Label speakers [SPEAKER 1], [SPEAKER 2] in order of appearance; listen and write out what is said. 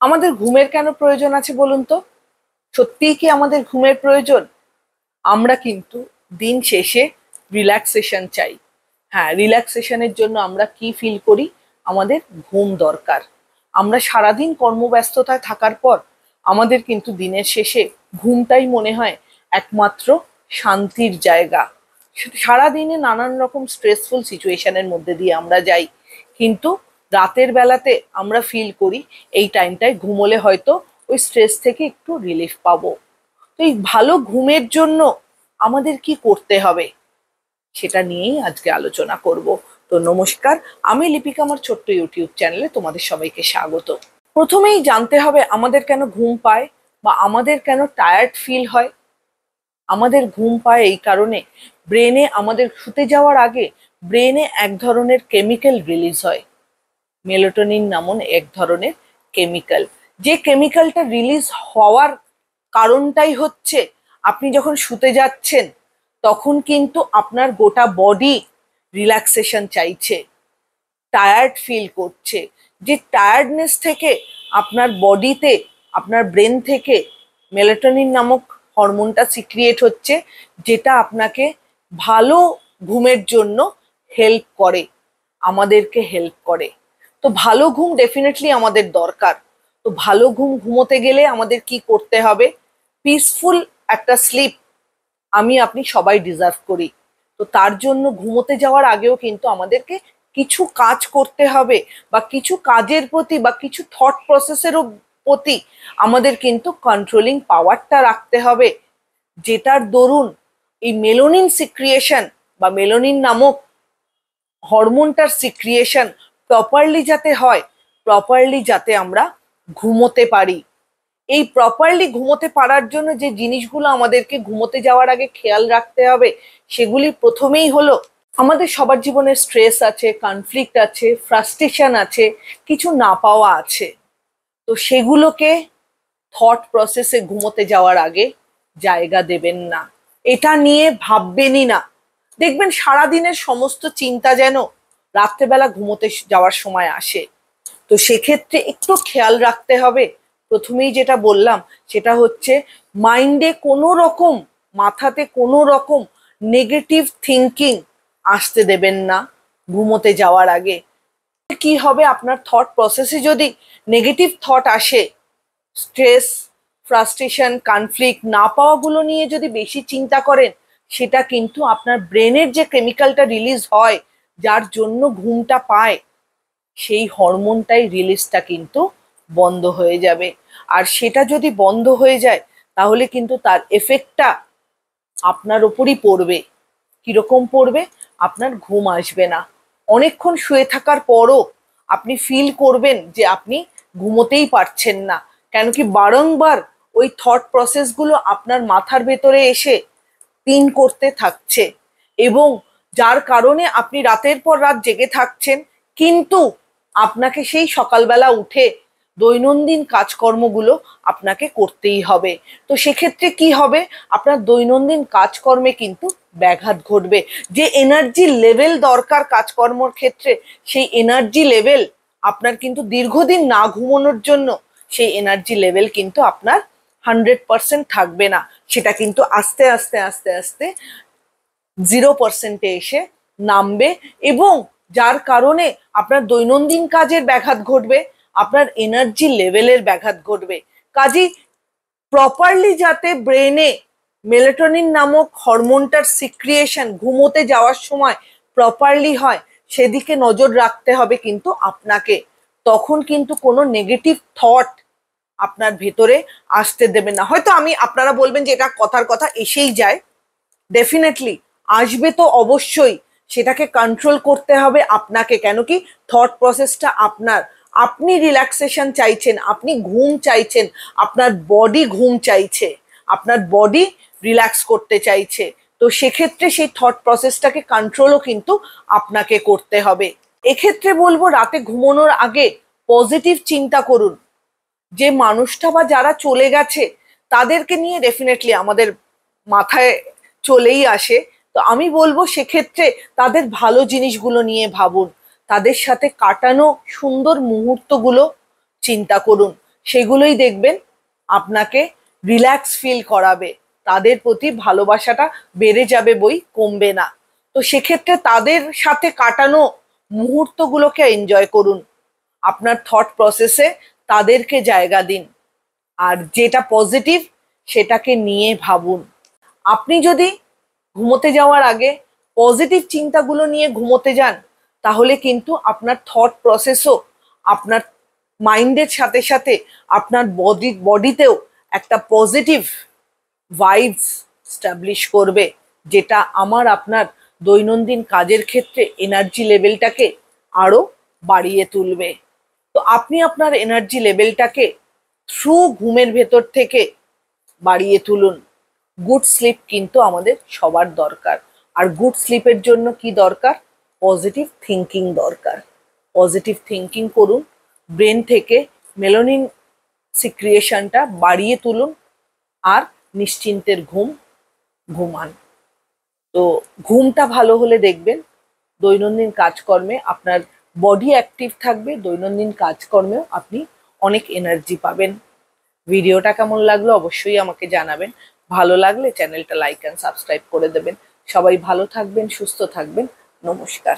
[SPEAKER 1] আমাদের ঘুমের কেন প্রয়োজন আছে বলুন তো? সত্যিই কি আমাদের ঘুমের প্রয়োজন? আমরা কিন্তু দিন শেষে রিল্যাক্সেশন চাই। হ্যাঁ, রিল্যাক্সেশনের জন্য আমরা কি ফিল করি? আমাদের ঘুম দরকার। আমরা সারাদিন কর্মব্যস্ততায় থাকার পর আমাদের কিন্তু দিনের শেষে ঘুমটাই মনে হয় একমাত্র শান্তির জায়গা। সারাদিনে নানান রকম স্ট্রেসফুল সিচুয়েশনের মধ্যে দিয়ে আমরা যাই, কিন্তু রাতের বেলাতে আমরা ফিল করি এই টাইমটায় ঘুমোলে হয়তো ওই স্ট্রেস থেকে একটু রিলিফ পাবো। তো এই ভালো ঘুমের জন্য আমাদের কি করতে হবে সেটা নিয়েই আজকে আলোচনা করব। তো নমস্কার, আমি লিপিকা, আমার ছোট্ট ইউটিউব চ্যানেলে তোমাদের সবাইকে স্বাগত। প্রথমেই জানতে হবে আমাদের কেন ঘুম পায় বা আমাদের কেন টায়ার্ড ফিল হয়। আমাদের ঘুম পায় এই কারণে, ব্রেনে আমাদের শুতে যাওয়ার আগে ব্রেনে এক ধরনের কেমিক্যাল রিলিজ হয়, মেলাটোনিন নামক এক ধরনের কেমিক্যাল। যে কেমিক্যালটা রিলিজ হওয়ার কারণটাই হচ্ছে আপনি যখন শুতে যাচ্ছেন তখন কিন্তু আপনার গোটা বডি রিল্যাক্সেশন চাইছে, টায়ার্ড ফিল করছে। যে টায়ার্ডনেস থেকে আপনার বডিতে, আপনার ব্রেন থেকে মেলাটোনিন নামক হরমোনটা সিক্রিয়েট হচ্ছে, যেটা আপনাকে ভালো ঘুমের জন্য হেল্প করে, আমাদেরকে হেল্প করে। তো ভালো ঘুম ডেফিনেটলি আমাদের দরকার। তো ভালো ঘুম ঘুমোতে গেলে আমাদের কি করতে হবে? পিসফুল একটা স্লিপ আমি আপনি সবাই ডিজার্ভ করি। তো তার জন্য ঘুমোতে যাওয়ার আগেও কিন্তু আমাদেরকে কিছু কাজ করতে হবে, বা কিছু কাজের প্রতি বা কিছু থট প্রসেসেরও প্রতি আমাদের কিন্তু কন্ট্রোলিং পাওয়ারটা রাখতে হবে, যেটার দরুন এই মেলানিন সিক্রিয়েশন বা মেলানিন নামক হরমোনটার সিক্রিয়েশন প্রপারলি যাতে হয়, প্রপারলি যাতে আমরা ঘুমোতে পারি। এই প্রপারলি ঘুমোতে পারার জন্য যে জিনিসগুলো আমাদেরকে ঘুমোতে যাওয়ার আগে খেয়াল রাখতে হবে, সেগুলি প্রথমেই হলো, আমাদের সবার জীবনে স্ট্রেস আছে, কনফ্লিক্ট আছে, ফ্রাস্ট্রেশন আছে, কিছু না পাওয়া আছে। তো সেগুলোকে থট প্রসেসে ঘুমোতে যাওয়ার আগে জায়গা দেবেন না, এটা নিয়ে ভাববেনই না। দেখবেন সারাদিনের সমস্ত চিন্তা যেন রাত্রেবেলা ঘুমোতে যাওয়ার সময় আসে। তো সেক্ষেত্রে একটু খেয়াল রাখতে হবে। প্রথমেই যেটা বললাম সেটা হচ্ছে মাইন্ডে কোনো রকম, মাথাতে কোনো রকম নেগেটিভ থিঙ্কিং আসতে দেবেন না ঘুমোতে যাওয়ার আগে। কি হবে, আপনার থট প্রসেসে যদি নেগেটিভ থট আসে, স্ট্রেস, ফ্রাস্ট্রেশন, কনফ্লিক্ট, না পাওয়াগুলো নিয়ে যদি বেশি চিন্তা করেন, সেটা কিন্তু আপনার ব্রেনের যে কেমিক্যালটা রিলিজ হয়, যার জন্য ঘুমটা পায়, সেই হরমোনটাই রিলিজটা কিন্তু বন্ধ হয়ে যাবে। আর সেটা যদি বন্ধ হয়ে যায় তাহলে কিন্তু তার এফেক্টটা আপনার ওপরই পড়বে। কিরকম পড়বে? আপনার ঘুম আসবে না। অনেকক্ষণ শুয়ে থাকার পরও আপনি ফিল করবেন যে আপনি ঘুমোতেই পারছেন না, কেন কি বারংবার ওই থট প্রসেসগুলো আপনার মাথার ভেতরে এসে পিন করতে থাকছে, এবং যার কারণে আপনি রাতের পর রাত জেগে থাকছেন, কিন্তু আপনাকে সেই সকালবেলা উঠে দৈনন্দিন কাজকর্মগুলো আপনাকে করতেই হবে। তো সেক্ষেত্রে কি হবে, আপনার দৈনন্দিন কাজকর্মে কিন্তু ব্যাঘাত ঘটবে। যে এনার্জি লেভেল দরকার কাজকর্মের ক্ষেত্রে, সেই এনার্জি লেভেল আপনার কিন্তু দীর্ঘদিন না ঘুমানোর জন্য সেই এনার্জি লেভেল কিন্তু আপনার 100% থাকবে না। সেটা কিন্তু আস্তে আস্তে আস্তে আস্তে 0%-এ এসে নামবে, এবং যার কারণে আপনার দৈনন্দিন কাজের ব্যাঘাত ঘটবে, আপনার এনার্জি লেভেলের ব্যাঘাত ঘটবে। কাজেই প্রপারলি যাতে ব্রেনে মেলাটোনিন নামক হরমোনটার সিক্রিয়েশন ঘুমোতে যাওয়ার সময় প্রপারলি হয়, সেদিকে নজর রাখতে হবে কিন্তু আপনাকে। তখন কিন্তু কোনো নেগেটিভ থট আপনার ভেতরে আসতে দেবে না। হয়তো আপনারা বলবেন যে এটা কথার কথা, এসেই যায়। ডেফিনেটলি আসবে তো অবশ্যই, সেটাকে কন্ট্রোল করতে হবে আপনাকে। কেন কি থট প্রসেসটা আপনার, আপনি রিল্যাক্সেশন চাইছেন, আপনি ঘুম চাইছেন, আপনার বডি ঘুম চাইছে, আপনার বডি রিল্যাক্স করতে চাইছে। তো সেক্ষেত্রে সেই থট প্রসেসটাকে কন্ট্রোলও কিন্তু আপনাকে করতে হবে। এক্ষেত্রে বলবো, রাতে ঘুমানোর আগে পজিটিভ চিন্তা করুন। যে মানুষটা বা যারা চলে গেছে তাদেরকে নিয়ে ডেফিনেটলি আমাদের মাথায় চলেই আসে। তো আমি বলবো সেক্ষেত্রে তাদের ভালো জিনিসগুলো নিয়ে ভাবুন, তাদের সাথে কাটানো সুন্দর মুহূর্তগুলো চিন্তা করুন, সেগুলোই দেখবেন আপনাকে রিল্যাক্স ফিল করাবে, তাদের প্রতি ভালোবাসাটা বেড়ে যাবে বই কমবে না। তো সেক্ষেত্রে তাদের সাথে কাটানো মুহূর্তগুলোকে এনজয় করুন, আপনার থট প্রসেসে তাদেরকে জায়গা দিন, আর যেটা পজিটিভ সেটাকে নিয়ে ভাবুন। আপনি যদি ঘুমোতে যাওয়ার আগে পজিটিভ চিন্তাগুলো নিয়ে ঘুমোতে যান, তাহলে কিন্তু আপনার থট প্রসেসও আপনার মাইন্ডের সাথে সাথে আপনার বডিতেও একটা পজিটিভ ভাইবস স্টাবলিশ করবে, যেটা আমার আপনার দৈনন্দিন কাজের ক্ষেত্রে এনার্জি লেভেলটাকে আরো বাড়িয়ে তুলবে। তো আপনি আপনার এনার্জি লেভেলটাকে থ্রু ঘুমের ভেতর থেকে বাড়িয়ে তুলুন। গুড স্লিপ কিন্তু আমাদের সবার দরকার, আর গুড স্লিপের জন্য কি দরকার? পজিটিভ থিঙ্কিং দরকার। পজিটিভ থিঙ্কিং করুন, ব্রেন থেকে মেলানিন সিক্রিয়েশনটা বাড়িয়ে তুলুন, আর নিশ্চিন্তের ঘুম ঘুমান। তো ঘুমটা ভালো হলে দেখবেন দৈনন্দিন কাজকর্মে আপনার বডি অ্যাক্টিভ থাকবে, দৈনন্দিন কাজকর্মেও আপনি অনেক এনার্জি পাবেন। ভিডিওটা কেমন লাগলো অবশ্যই আমাকে জানাবেন। ভালো লাগলে চ্যানেলটা লাইক অ্যান্ড সাবস্ক্রাইব করে দেবেন। সবাই ভালো থাকবেন, সুস্থ থাকবেন। নমস্কার।